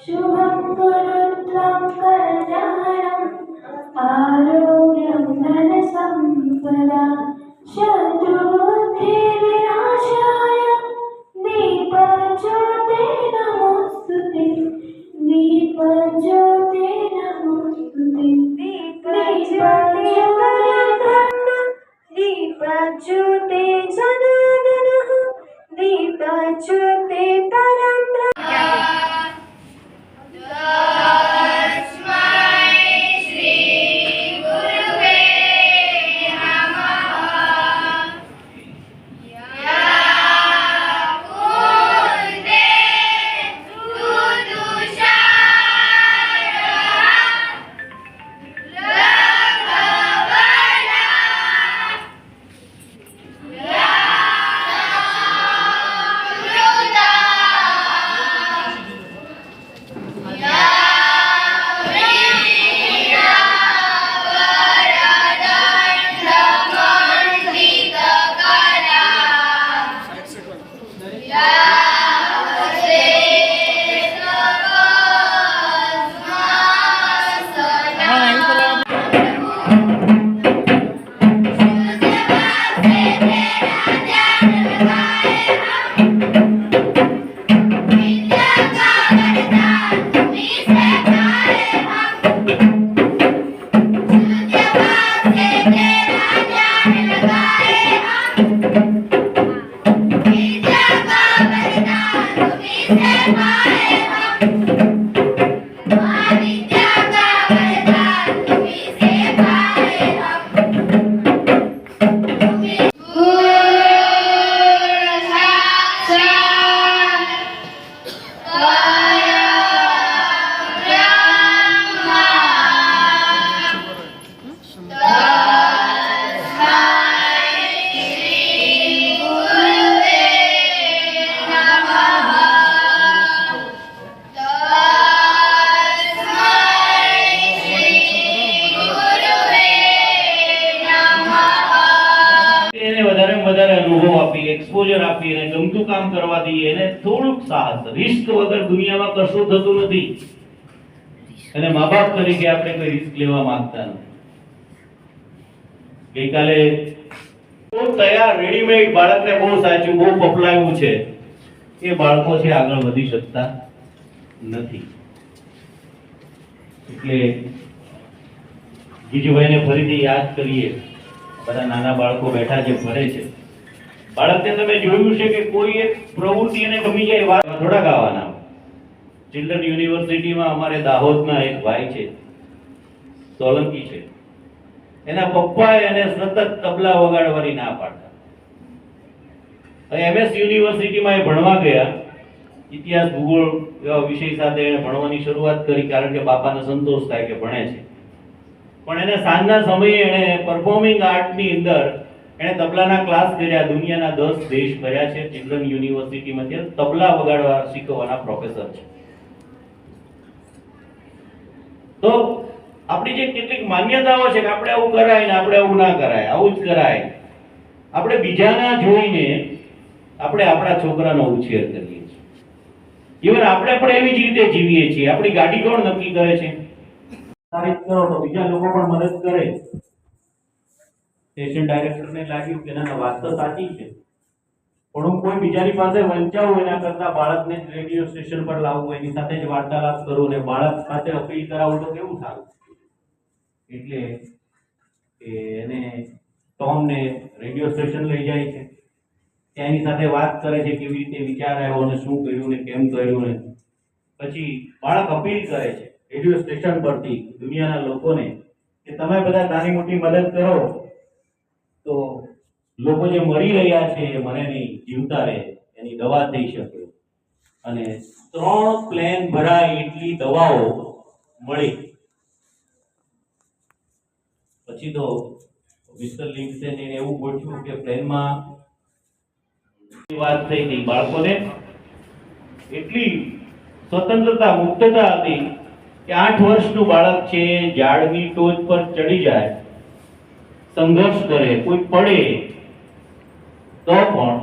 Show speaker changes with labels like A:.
A: शुभं कुरुत्वं कल्याणम् आरोग्यं धनसम्पदा शत्रुबुद्धिविनाशाय दीपज्योते नमोस्तुते दीपज्योते नमोस्तुते दीपज्योते जनार्दनः दीपज्योते परं
B: एक्सपोजर આપીએ અને ગમતું કામ કરવા દઈએ અને થોડુંક સાહસ રિસ્ક વગર દુનિયામાં કશું થતું નથી અને મા-બાપ તરીકે આપણે કોઈ રિસ્ક લેવા માંગતા નથી. ગઈકાલે બહુ તૈયાર રેડીમેડ બાળકને બહુ સાચું બહુ પપલાયું છે એ બાળકો છે આગળ વધી શકતા નથી. એટલે ગીજુભાઈને ફરીથી યાદ કરીએ. બધા નાના બાળકો બેઠા છે ફરે છે. બાળકને તમે જોયું છે કે કોઈ એક પ્રવૃત્તિ એને ગમી જાય વાત થોડા ગાવાના. ચિલ્ડ્રન યુનિવર્સિટીમાં અમારે દાહોદના એક ભાઈ છે સોલંકી છે. એના પપ્પાએ એને સતત તબલા વગાડવાની ના પાડતા. એમએસ યુનિવર્સિટીમાં એ ભણવા ગયા. ઇતિહાસ ભૂગોળ એવા વિષય સાથે એને ભણવાની શરૂઆત કરી કારણ કે બાપાને સંતોષ થાય કે ભણે છે. પણ એને સાંજના સમયે એને પરફોર્મિંગ આર્ટની અંદર એને તબલાના ક્લાસ કર્યા. દુનિયાના 10 દેશ કર્યા છે. ચિલ્ડ્રન યુનિવર્સિટીમાં તબલા વગાડવા શીખવવાના પ્રોફેસર છે. તો આપણી જે કેટલીક માન્યતાઓ છે કે આપણે આવું કરાય ને આપણે આવું ના કરાય, આવું જ કરાય. આપણે બીજાના જોઈને આપણે આપણા છોકરાનો ઉછેર કરીએ છીએ. ઇવન આપણે પણ એવી જ રીતે જીવીએ છીએ. આપણી ગાડી કોણ નક્કી કરે છે? તારીફ કરો તો બીજા લોકો પણ મદદ કરે. સ્ટેશન ડાયરેક્ટરને લાગ્યું કે ના વાત તો સાચી છે, પણ હું કોઈ બીજાની પાસે વંચાવું એના કરતા બાળકને જ રેડિયો સ્ટેશન પર લાવવું, એની સાથે જ વાર્તાલાપ કરું ને બાળક સાથે અપીલ કરાવું તો કેવું સારું. એટલે એને ટોમને રેડિયો સ્ટેશન લઈ જાય છે. ત્યાં એની સાથે વાત કરે છે કેવી રીતે વિચાર આવ્યો ને શું કર્યું ને કેમ કર્યું ને. પછી બાળક અપીલ કરે છે રેડિયો સ્ટેશન પરથી દુનિયાના લોકોને કે તમે બધા નાની મોટી મદદ કરો તો લોકો જે મરી રહ્યા છે એ મને નહીં, જીવતા રહે, એની દવા થઈ શકે. અને 3 પ્લેન ભરાય એટલી દવાઓ મળી. પછી તો મિસ્ટર લિંકસને એવું ગોઠવ્યું કે પ્લેનમાં વાત થઈ હતી. બાળકોને એટલી સ્વતંત્રતા મુક્તતા હતી કે 8 વર્ષનું બાળક છે ઝાડની ટોચ પર ચડી જાય, સંઘર્ષ કરે, કોઈ પડે તો પણ